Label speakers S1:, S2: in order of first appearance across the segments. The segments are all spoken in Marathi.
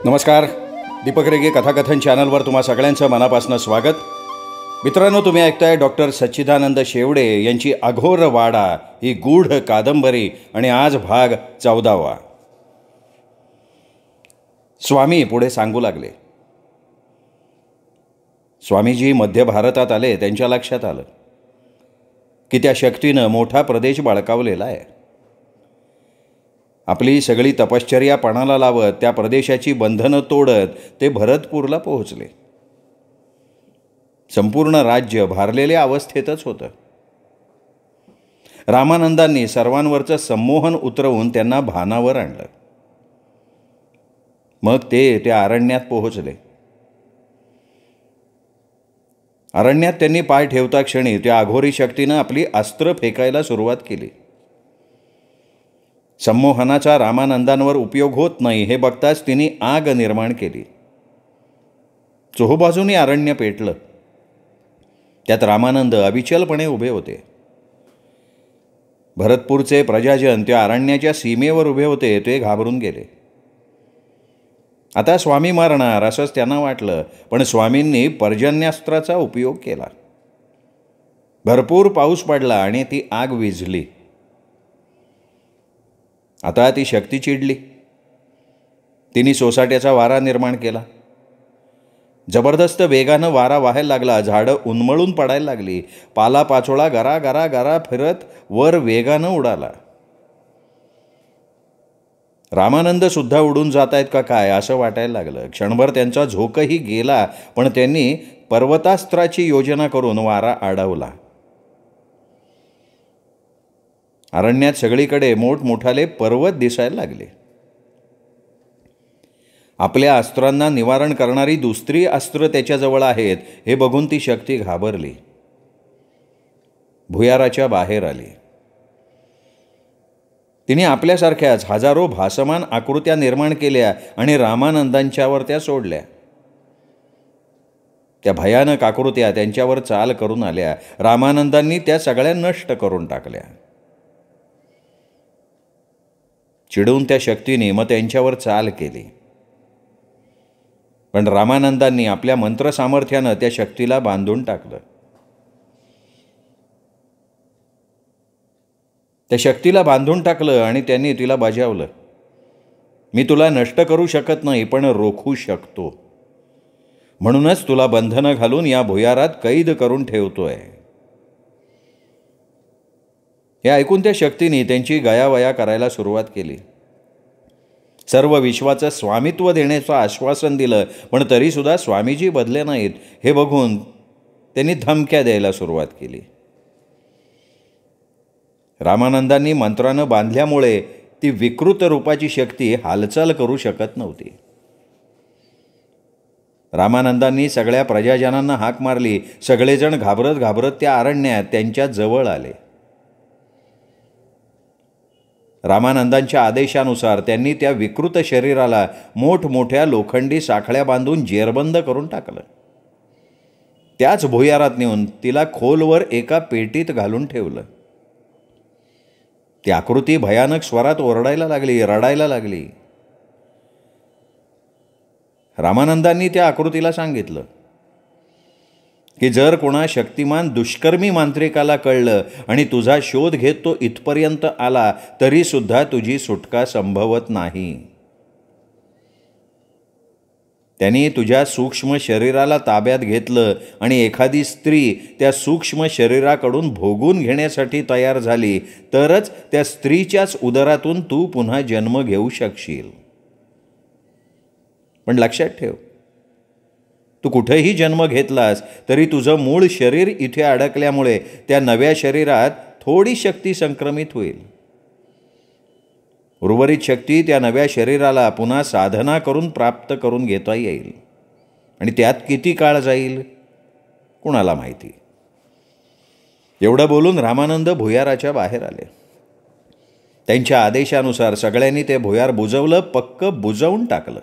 S1: नमस्कार. दीपक रेगे कथाकथन चॅनलवर तुम्हा सगळ्यांचं मनापासून स्वागत. मित्रांनो, तुम्ही ऐकताय डॉक्टर सच्चिदानंद शेवडे यांची अघोर वाडा ही गूढ कादंबरी आणि आज भाग 14वा. स्वामी पुढे सांगू लागले. स्वामीजी मध्य भारतात आले. त्यांच्या लक्षात आलं की त्या शक्तीनं मोठा प्रदेश बळकावलेला आहे. आपली सगळी तपश्चर्या पणाला लावत त्या प्रदेशाची बंधनं तोडत ते भरतपूरला पोहोचले. संपूर्ण राज्य भारलेल्या अवस्थेतच होतं. रामानंदांनी सर्वांवरचं संमोहन उतरवून त्यांना भानावर आणलं. मग ते त्या अरण्यात पोहोचले. अरण्यात त्यांनी पाय ठेवता क्षणी त्या अघोरी शक्तीनं आपली अस्त्र फेकायला सुरुवात केली. संमोहनाचा रामानंदांवर उपयोग होत नाही हे बघताच तिने आग निर्माण केली. चोहोबाजूनी अरण्य पेटलं. त्यात रामानंद अविचलपणे उभे होते. भरतपूरचे प्रजाजन त्या अरण्याच्या सीमेवर उभे होते. ते घाबरून गेले. आता स्वामी मारणार असंच त्यांना वाटलं. पण स्वामींनी पर्जन्यास्त्राचा उपयोग केला. भरपूर पाऊस पडला आणि ती आग विझली. आता ती शक्ती चिडली. तिने सोसाट्याचा वारा निर्माण केला. जबरदस्त वेगानं वारा वाहायला लागला. झाडं उन्मळून पडायला लागली. पालापाचोळा गरा गरा गरा फिरत वर वेगानं उडाला. रामानंद सुद्धा उडून जात आहेत का काय असं वाटायला लागलं. क्षणभर त्यांचा झोकही गेला. पण त्यांनी पर्वतास्त्राची योजना करून वारा अडवला. अरण्यात सगळीकडे मोठमोठाले पर्वत दिसायला लागले. आपल्या अस्त्रांना निवारण करणारी दुसरी अस्त्र त्याच्याजवळ आहेत हे बघून ती शक्ती घाबरली. भुयाराच्या बाहेर आली. तिने आपल्यासारख्याच हजारो भासमान आकृत्या निर्माण केल्या आणि रामानंदांच्यावर त्या सोडल्या. त्या भयानक आकृत्या त्यांच्यावर चाल करून आल्या. रामानंदांनी त्या सगळ्या नष्ट करून टाकल्या. चिडून त्या शक्तीने मग त्यांच्यावर चाल केली. पण रामानंदांनी आपल्या मंत्रसामर्थ्यानं त्या शक्तीला बांधून टाकलं. त्या शक्तीला बांधून टाकलं आणि त्यांनी तिला बजावलं. मी तुला नष्ट करू शकत नाही पण रोखू शकतो. म्हणूनच तुला बंधनं घालून या भुयारात कैद करून ठेवतोय. हे ऐकून त्या शक्तीने त्यांची गयावया करायला सुरुवात केली. सर्व विश्वाचं स्वामित्व देण्याचं आश्वासन दिलं. पण तरीसुद्धा स्वामीजी बदले नाहीत हे बघून त्यांनी धमक्या द्यायला सुरुवात केली. रामानंदांनी मंत्रानं बांधल्यामुळे ती विकृत रूपाची शक्ती हालचाल करू शकत नव्हती. रामानंदांनी सगळ्या प्रजाजनांना हाक मारली. सगळेजण घाबरत घाबरत त्या अरण्यात त्यांच्या जवळ आले. रामानंदांच्या आदेशानुसार त्यांनी त्या विकृत शरीराला मोठमोठ्या लोखंडी साखळ्या बांधून जेरबंद करून टाकलं. त्याच भुयारात नेऊन तिला खोलवर एका पेटीत घालून ठेवलं. ती आकृती भयानक स्वरात ओरडायला लागली, रडायला लागली. रामानंदांनी त्या आकृतीला सांगितलं की जर कोणा शक्तिमान दुष्कर्मी मांत्रिकाला कळलं आणि तुझा शोध घेत तो इथपर्यंत आला तरीसुद्धा तुझी सुटका संभवत नाही. त्यांनी तुझ्या सूक्ष्म शरीराला ताब्यात घेतलं आणि एखादी स्त्री त्या सूक्ष्म शरीराकडून भोगून घेण्यासाठी तयार झाली तरच त्या स्त्रीच्याच उदरातून तू पुन्हा जन्म घेऊ शकशील. पण लक्षात ठेव, तू कुठेही जन्म घेतलास तरी तुझं मूळ शरीर इथे अडकल्यामुळे त्या नव्या शरीरात थोडी शक्ती संक्रमित होईल. उर्वरित शक्ती त्या नव्या शरीराला पुन्हा साधना करून प्राप्त करून घेता येईल. आणि त्यात किती काळ जाईल कुणाला माहिती. एवढं बोलून रामानंद भुयाराच्या बाहेर आले. त्यांच्या आदेशानुसार सगळ्यांनी ते भुयार बुजवलं, पक्क बुजवून टाकलं.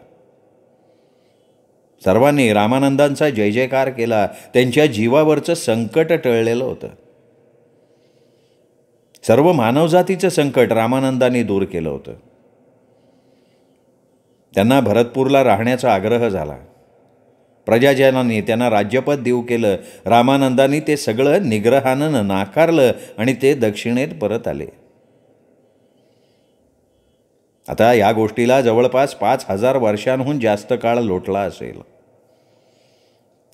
S1: सर्वांनी रामानंदांचा जय जयकार केला. त्यांच्या जीवावरचं संकट टळलेलं होतं. सर्व मानवजातीचं संकट रामानंदांनी दूर केलं होतं. त्यांना भरतपूरला राहण्याचा आग्रह झाला. प्रजाजनांनी त्यांना राज्यपद देऊ केलं. रामानंदांनी ते सगळं निग्रहानं नाकारलं आणि ते दक्षिणेत परत आले. आता या गोष्टीला जवळपास 5,000 वर्षांहून जास्त काळ लोटला असेल.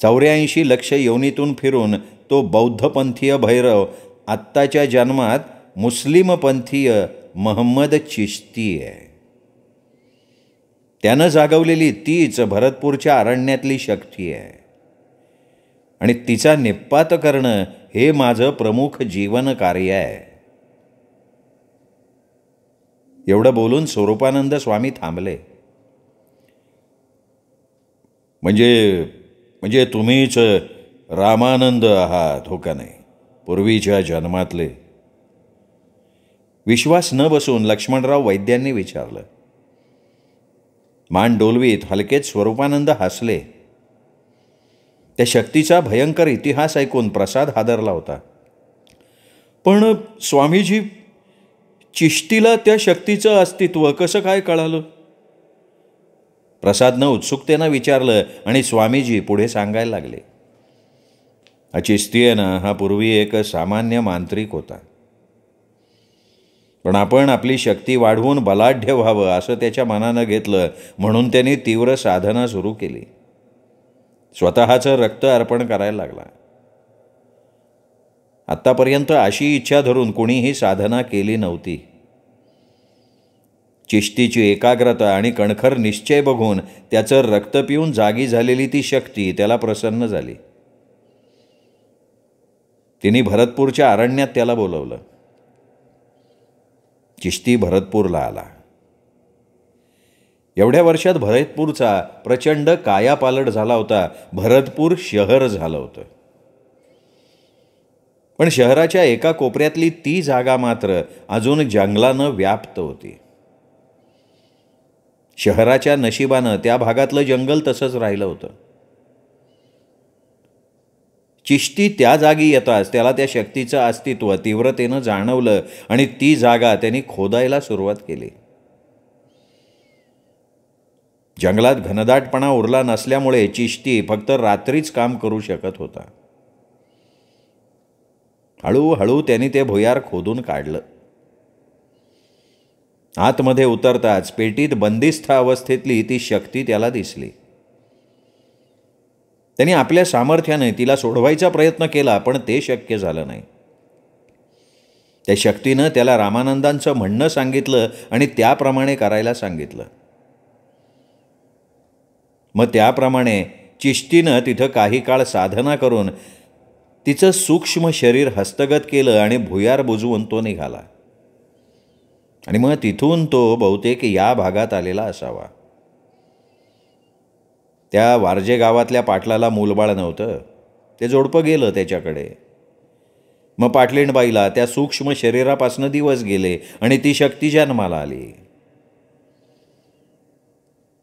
S1: 84 लक्ष योनीतून फिरून तो बौद्धपंथीय भैरव आत्ताच्या जन्मात मुस्लिमपंथीय महम्मद चिश्ती आहे. त्यानं जागवलेली तीच भरतपूरच्या अरण्यातली शक्ती आहे आणि तिचा निपात करणं हे माझं प्रमुख जीवन कार्य आहे. एवढं बोलून स्वरूपानंद स्वामी थांबले. म्हणजे तुम्हीच रामानंद आहात हो का नाही, पूर्वीच्या जन्मातले? विश्वास न बसून लक्ष्मणराव वैद्यांनी विचारलं. मान डोलवीत हलकेच स्वरूपानंद हसले. त्या शक्तीचा भयंकर इतिहास ऐकून प्रसाद हादरला होता. पण स्वामीजी, चिश्तीला त्या शक्तीचं अस्तित्व कसं काय कळालं? प्रसादनं उत्सुकतेनं विचारलं आणि स्वामीजी पुढे सांगायला लागले. हा चिश्ती आहे ना, हा पूर्वी एक सामान्य मांत्रिक होता. पण आपण आपली शक्ती वाढवून बलाढ्य व्हावं असं त्याच्या मनानं घेतलं, म्हणून त्यांनी तीव्र साधना सुरू केली. स्वतःचं रक्त अर्पण करायला लागला. आत्तापर्यंत अशी इच्छा धरून कोणीही साधना केली नव्हती. चिश्तीची एकाग्रता आणि कणखर निश्चय बघून त्याचं रक्त पिऊन जागी झालेली ती शक्ती त्याला प्रसन्न झाली. तिने भरतपूरच्या अरण्यात त्याला बोलवलं. चिश्ती भरतपूरला आला. एवढ्या वर्षात भरतपूरचा प्रचंड कायापालट झाला होता. भरतपूर शहर झालं होतं. पण शहराच्या एका कोपऱ्यातली ती जागा मात्र अजून जंगलानं व्याप्त होती. शहराच्या नशिबानं त्या भागातलं जंगल तसंच राहिलं होतं. चिश्ती त्या जागी येताच त्याला त्या शक्तीचं अस्तित्व तीव्रतेनं जाणवलं आणि ती जागा त्यांनी खोदायला सुरुवात केली. जंगलात घनदाटपणा उरला नसल्यामुळे चिश्ती फक्त रात्रीच काम करू शकत होता. हळूहळू त्यांनी ते भुयार खोदून काढलं. आतमध्ये उतरताच पेटीत बंदिस्थ अवस्थेतली ती शक्ती त्याला दिसली. त्यांनी आपल्या सामर्थ्याने तिला सोडवायचा प्रयत्न केला, पण ते शक्य झालं नाही. त्या शक्तीनं त्याला रामानंदांचं म्हणणं सांगितलं आणि त्याप्रमाणे करायला सांगितलं. मग त्याप्रमाणे चिश्तीनं तिथं काही काळ साधना करून तिचं सूक्ष्म शरीर हस्तगत केलं आणि भुयार बुजवून तो निघाला. आणि मग तिथून तो बहुतेक या भागात आलेला असावा. त्या वारजे गावातल्या पाटलाला मूलबाळ नव्हतं. ते जोडपं गेलं त्याच्याकडे. मग पाटलीणबाईला त्या सूक्ष्म शरीरापासून दिवस गेले आणि ती शक्ती जन्माला आली.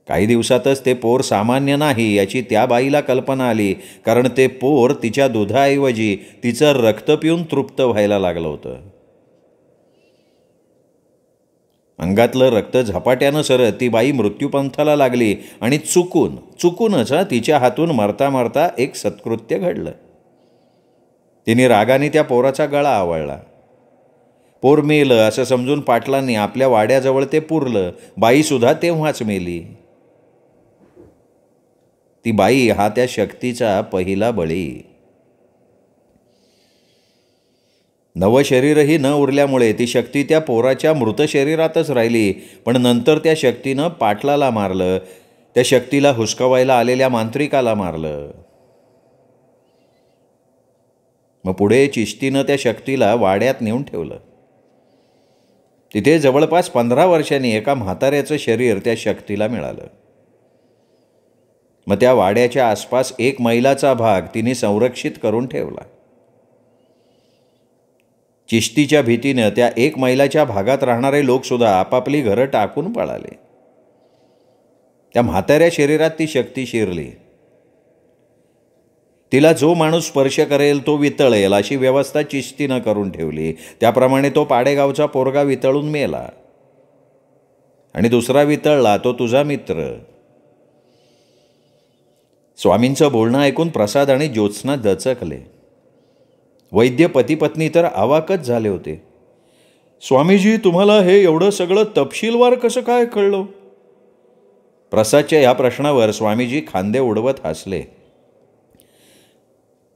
S1: काही दिवसातच ते पोर सामान्य नाही याची त्या बाईला कल्पना आली, कारण ते पोर तिच्या दुधाऐवजी तिचं रक्त पिऊन तृप्त व्हायला लागलं होतं. अंगातलं रक्त झपाट्यानं सरत ती बाई मृत्यूपंथाला लागली आणि चुकूनच तिच्या हातून मरता मरता एक सत्कृत्य घडलं. तिने रागाने त्या पोराचा गळा आवळला. पोर मेलं असं समजून पाटलांनी आपल्या वाड्याजवळ ते पुरलं. बाईसुद्धा तेव्हाच मेली. ती बाई हा त्या शक्तीचा पहिला बळी. नवशरीरही न उरल्यामुळे ती शक्ती त्या पोराच्या मृत शरीरातच राहिली. पण नंतर त्या शक्तीनं पाटलाला मारलं. त्या शक्तीला हुसकावायला आलेल्या मांत्रिकाला मारलं. मग पुढे चिश्तीनं त्या शक्तीला वाड्यात नेऊन ठेवलं. तिथे जवळपास 15 वर्षांनी एका म्हाताऱ्याचं शरीर त्या शक्तीला मिळालं. मग त्या वाड्याच्या आसपास 1 मैलाचा भाग तिने संरक्षित करून ठेवला. चिश्तीच्या भीतीनं त्या 1 मैलाच्या भागात राहणारे लोकसुद्धा आपापली घरं टाकून पळाले. त्या म्हाताऱ्या शरीरात ती शक्ती शिरली. तिला जो माणूस स्पर्श करेल तो वितळेल अशी व्यवस्था चिश्तीनं करून ठेवली. त्याप्रमाणे तो पाडेगावचा पोरगा वितळून मेला. आणि दुसरा वितळला तो तुझा मित्र. स्वामींचं बोलणं ऐकून प्रसाद आणि ज्योत्स्ना दचकले. वैद्य पती पत्नी तर अवाकच झाले होते. स्वामीजी, तुम्हाला हे एवढं सगळं तपशीलवार कसं काय कळलं? प्रसादच्या ह्या प्रश्नावर स्वामीजी खांदे उडवत हसले.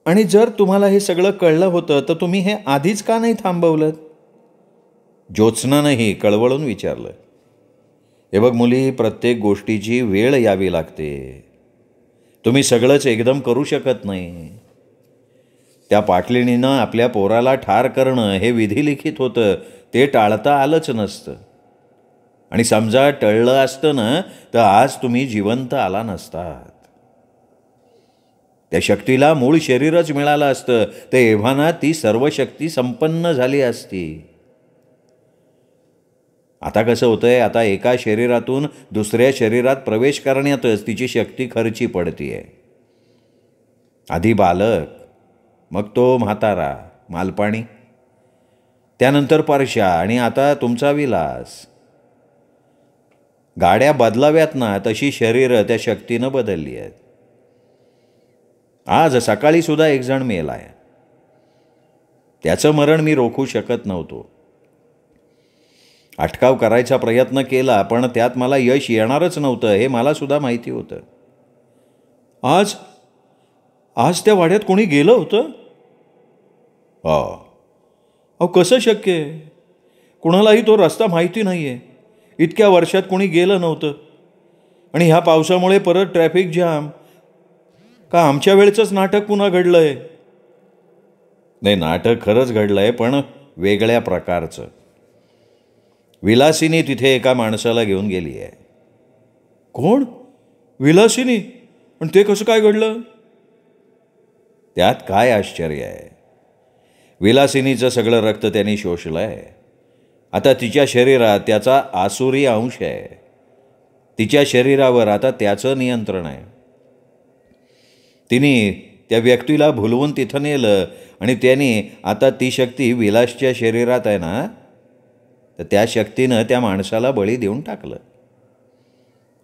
S1: आणि जर तुम्हाला हे सगळं कळलं होतं तर तुम्ही हे आधीच का नाही थांबवलं? ज्योत्स्नानंही कळवळून विचारलं. हे बघ मुली, प्रत्येक गोष्टीची वेळ यावी लागते. तुम्ही सगळंच एकदम करू शकत नाही. त्या पाटलिणीनं आपल्या पोराला ठार करणं हे विधिलिखित होतं, ते टाळता आलंच नसतं. आणि समजा टळलं असतं ना तर आज तुम्ही जिवंत आला नसतात. त्या शक्तीला मूळ शरीरच मिळालं असतं तर एव्हाना ती सर्व शक्ती संपन्न झाली असती. आता कसं होतंय, आता एका शरीरातून दुसऱ्या शरीरात प्रवेश करण्यातच तिची शक्ती खर्ची पडतीये. आधी बालक, मग तो म्हातारा मालपाणी, त्यानंतर परशा आणि आता तुमचा विलास. गाड्या बदलाव्यात ना तशी शरीरं त्या शक्तीनं बदलली आहेत. आज सकाळी सुद्धा एक जण मेलाय. त्याचं मरण मी रोखू शकत नव्हतो. अटकाव करायचा प्रयत्न केला पण त्यात मला यश येणारच नव्हतं हे मला सुद्धा माहिती होतं. आज आज त्या वाड्यात कोणी गेलं होतं? अहो कसं शक्य आहे? कुणालाही तो रस्ता माहिती नाही आहे. इतक्या वर्षात कोणी गेलं नव्हतं. आणि ह्या पावसामुळे परत ट्रॅफिक जाम. का आमच्या वेळचंच नाटक पुन्हा घडलं आहे? नाही, नाटक खरंच घडलं आहे पण वेगळ्या प्रकारचं. विलासिनी तिथे एका माणसाला घेऊन गेली आहे. कोण? विलासिनी? पण ते कसं काय घडलं? त्यात काय आश्चर्य आहे? विलासिनीचं सगळं रक्त त्यांनी शोषलं आहे. आता तिच्या शरीरात त्याचा आसुरी अंश आहे. तिच्या शरीरावर आता त्याचं नियंत्रण आहे. तिने त्या व्यक्तीला भुलवून तिथं नेलं आणि त्याने आता ती शक्ती विलासच्या शरीरात आहे ना, तर त्या शक्तीनं त्या माणसाला बळी देऊन टाकलं.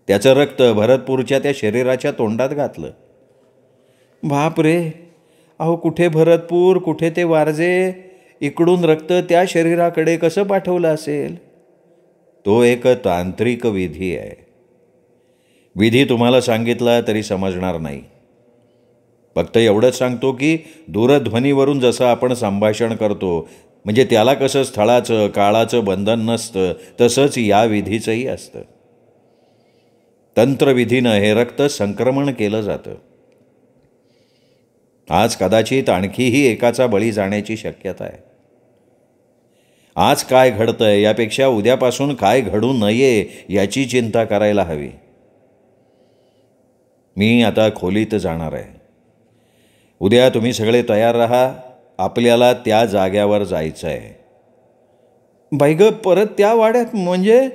S1: त्याचं रक्त भरतपूरच्या त्या शरीराच्या तोंडात घातलं. बाप रे! अहो कुठे भरतपूर, कुठे ते वारजे, इकडून रक्त त्या शरीराकडे कसं पाठवलं असेल? तो एक तांत्रिक विधी आहे. विधी तुम्हाला सांगितला तरी समजणार नाही. फक्त एवढंच सांगतो की दूरध्वनीवरून जसं आपण संभाषण करतो, म्हणजे त्याला कसं स्थळाचं काळाचं बंधन नसतं, तसंच या विधीचंही असतं. तंत्रविधीनं हे रक्त संक्रमण केलं जातं. आज कदाचित आणखीही एकाचा बळी जाण्याची शक्यता आहे. आज काय घडतंय यापेक्षा उद्यापासून काय घडू नये याची चिंता करायला हवी. मी आता खोलीत जाणार आहे. उद्या तुम्ही सगळे तयार राहा. आपल्याला त्या जाग्यावर जायचं आहे. बाई ग, परत त्या वाड्यात? म्हणजे?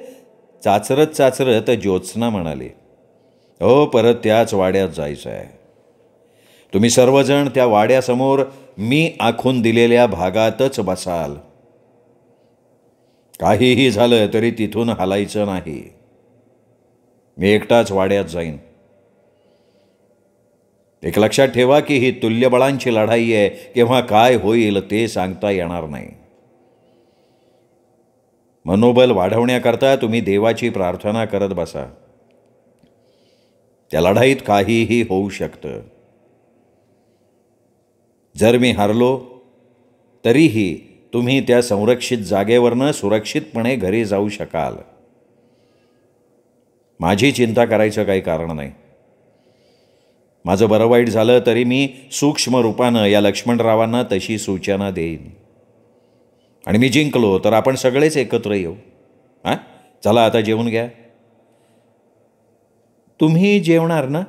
S1: चाचरत ज्योत्स्ना म्हणाली. हो, परत त्याच वाड्यात जायचं आहे. तुम्ही सर्वजण त्या वाड्यासमोर मी आखून दिलेल्या भागातच बसाल. काहीही झालं तरी तिथून हलायचं नाही. मी एकटाच वाड्यात जाईन. एक लक्षात ठेवा की ही तुल्यबळांची लढाई आहे. केव्हा काय होईल ते सांगता येणार नाही. मनोबल वाढवण्याकरता तुम्ही देवाची प्रार्थना करत बसा. त्या लढाईत काहीही होऊ शकतं. जर मी हारलो तरीही तुम्ही त्या संरक्षित जागेवरनं सुरक्षितपणे घरी जाऊ शकाल. माझी चिंता करायचं काही कारण नाही. माझं बरं वाईट झालं तरी मी सूक्ष्म रूपानं या लक्ष्मणरावांना तशी सूचना देईन. आणि मी जिंकलो तर आपण सगळेच एकत्र येऊ. चला आता जेवून घ्या. तुम्ही जेवणार ना?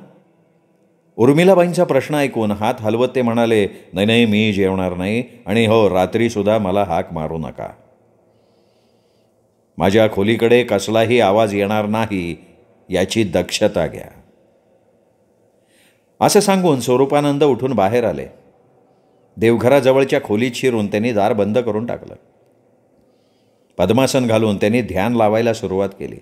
S1: उर्मिलाबाईंचा प्रश्न ऐकून हात हलवत ते म्हणाले, नाही नाही, मी जेवणार नाही. आणि हो, रात्रीसुद्धा मला हाक मारू नका. माझ्या खोलीकडे कसलाही आवाज येणार नाही याची दक्षता घ्या. असं सांगून स्वरूपानंद उठून बाहेर आले. देवघराजवळच्या खोलीत शिरून त्यांनी दार बंद करून टाकलं. पद्मासन घालून त्यांनी ध्यान लावायला सुरुवात केली.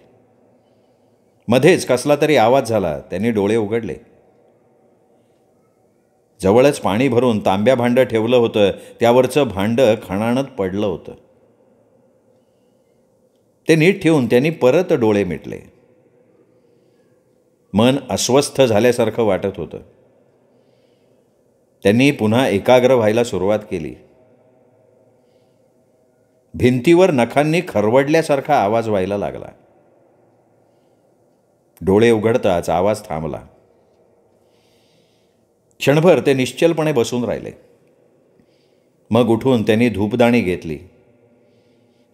S1: मध्येच कसला तरी आवाज झाला. त्यांनी डोळे उघडले. जवळच पाणी भरून तांब्या भांडं ठेवलं होतं. त्यावरचं भांडं खणाणत पडलं होतं. ते नीट ठेवून त्यांनी परत डोळे मिटले. मन अस्वस्थ झाल्यासारखं वाटत होतं. त्यांनी पुन्हा एकाग्र व्हायला सुरुवात केली. भिंतीवर नखांनी खरवडल्यासारखा आवाज व्हायला लागला. डोळे उघडताच आवाज थांबला. क्षणभर ते निश्चलपणे बसून राहिले. मग उठून त्यांनी धूपदाणी घेतली.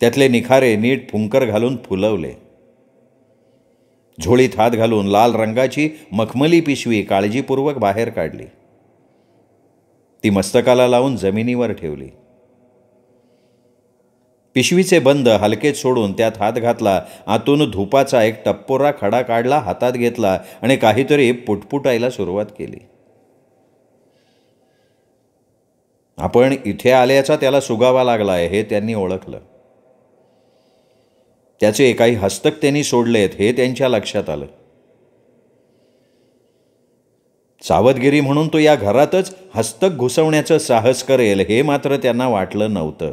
S1: त्यातले निखारे नीट फुंकर घालून फुलवले. झोळीत हात घालून लाल रंगाची मखमली पिशवी काळजीपूर्वक बाहेर काढली. ती मस्तकाला लावून जमिनीवर ठेवली. पिशवीचे बंद हलकेच सोडून त्यात हात घातला. आतून धुपाचा एक टप्पोरा खडा काढला, हातात घेतला आणि काहीतरी पुटपुटायला सुरुवात केली. आपण इथे आल्याचा त्याला सुगावा लागलाय हे त्यांनी ओळखलं. त्याचे काही हस्तक त्यांनी सोडलेत हे त्यांच्या लक्षात आलं. सावधगिरी म्हणून तो या घरातच हस्तक घुसवण्याचं साहस करेल हे मात्र त्यांना वाटलं नव्हतं.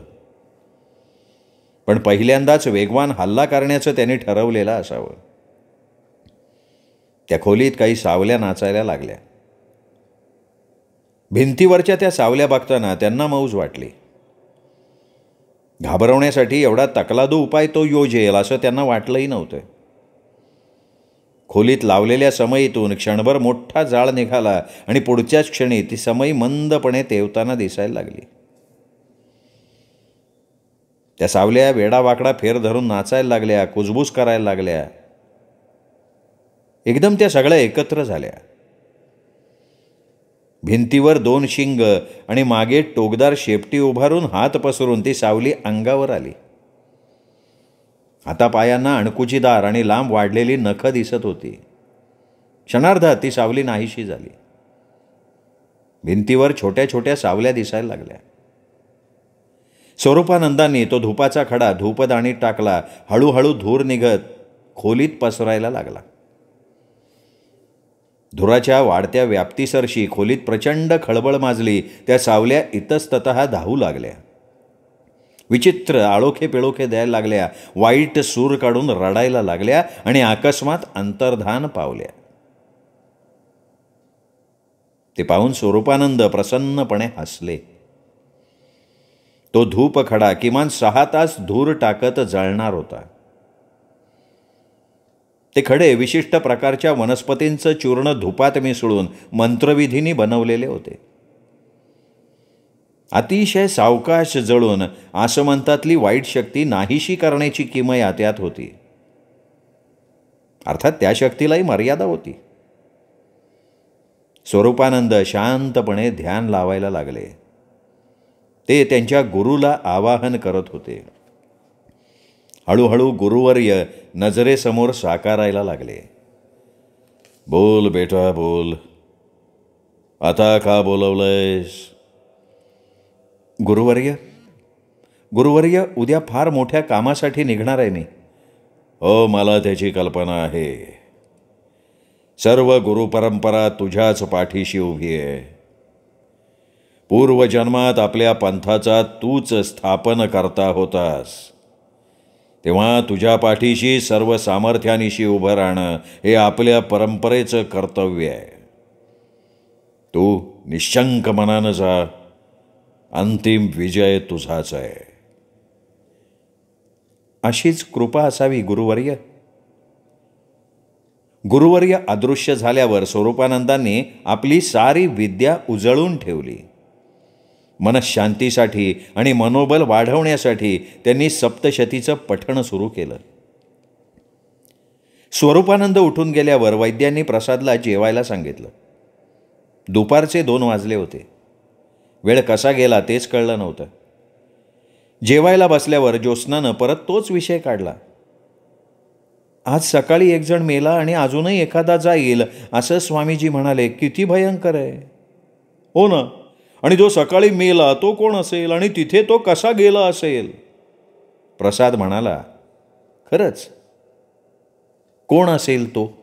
S1: पण पहिल्यांदाच वेगवान हल्ला करण्याचं त्यांनी ठरवलेलं असावं. त्या खोलीत काही सावल्या नाचायला लागल्या. भिंतीवरच्या त्या सावल्या बघताना त्यांना मौज वाटली. घाबरवण्यासाठी एवढा तकलादू उपाय तो योजेल असं त्यांना वाटलंही नव्हतं. खोलीत लावलेल्या समईतून क्षणभर मोठा जाळ निघाला आणि पुढच्याच क्षणी ती समई मंदपणे तेवताना दिसायला लागली. त्या सावल्या वेडावाकडा फेर धरून नाचायला लागल्या, कुजबूज करायला लागल्या. एकदम त्या सगळ्या एकत्र झाल्या. भिंतीवर 2 शिंग आणि मागे टोकदार शेपटी उभारून हात पसरून ती सावली अंगावर आली. हातापायांना अणकुचीदार आणि लांब वाढलेली नखं दिसत होती. क्षणार्धात ती सावली नाहीशी झाली. भिंतीवर छोट्या छोट्या सावल्या दिसायला लागल्या. स्वरूपानंदांनी तो धुपाचा खडा धूपदाणीत टाकला. हळूहळू धूर निघत खोलीत पसरायला लागला. धुराच्या वाढत्या व्याप्तीसरशी खोलीत प्रचंड खळबळ माजली. त्या सावल्या इतस्ततः धावू लागल्या. विचित्र आळोखे पिळोखे द्यायला लागल्या. वाईट सूर काढून रडायला लागल्या आणि अकस्मात अंतर्धान पावल्या. ते पाहून स्वरूपानंद प्रसन्नपणे हसले. तो धूपखडा किमान 6 तास धूर टाकत जळणार होता. ते खडे विशिष्ट प्रकारच्या वनस्पतींचं चूर्ण धुपात मिसळून मंत्रविधीने बनवलेले होते. अतिशय सावकाश जळून आसमंतातली वाईट शक्ती नाहीशी करण्याची किमया त्यात होती. अर्थात त्या शक्तीलाही मर्यादा होती. स्वरूपानंद शांतपणे ध्यान लावायला लागले. ते त्यांच्या गुरुला आवाहन करत होते. हळूहळू गुरुवर्य नजरेसमोर साकारायला लागले. बोल बेटा बोल, आता का बोलवलंयस? गुरुवर्य उद्या फार मोठ्या कामासाठी निघणार आहे मी. हो, मला त्याची कल्पना आहे. सर्व गुरुपरंपरा तुझ्याच पाठीशी उभी आहे. पूर्वजन्मात आपल्या पंथाचा तूच स्थापन करता होतास, तेव्हा तुझ्या पाठीशी सर्व सामर्थ्यानिशी उभं राहणं हे आपल्या परंपरेचं कर्तव्य आहे. तू निशंक मनानं जा. अंतिम विजय तुझाच आहे. अशीच कृपा असावी गुरुवर्य. गुरुवर्य अदृश्य झाल्यावर स्वरूपानंदांनी आपली सारी विद्या उजळून ठेवली. मनशांतीसाठी आणि मनोबल वाढवण्यासाठी त्यांनी सप्तशतीचं पठण सुरू केलं. स्वरूपानंद उठून गेल्यावर वैद्यांनी प्रसादला जेवायला सांगितलं. दुपारचे 2 वाजले होते. वेळ कसा गेला तेच कळलं नव्हतं. जेवायला बसल्यावर ज्योत्स्नानं परत तोच विषय काढला. आज सकाळी एक जण मेला आणि अजूनही एखादा जाईल असं स्वामीजी म्हणाले. किती भयंकर आहे. हो ना, आणि जो सकाळी मेला तो कोण असेल आणि तिथे तो कसा गेला असेल? प्रसाद म्हणाला, खरंच कोण असेल तो?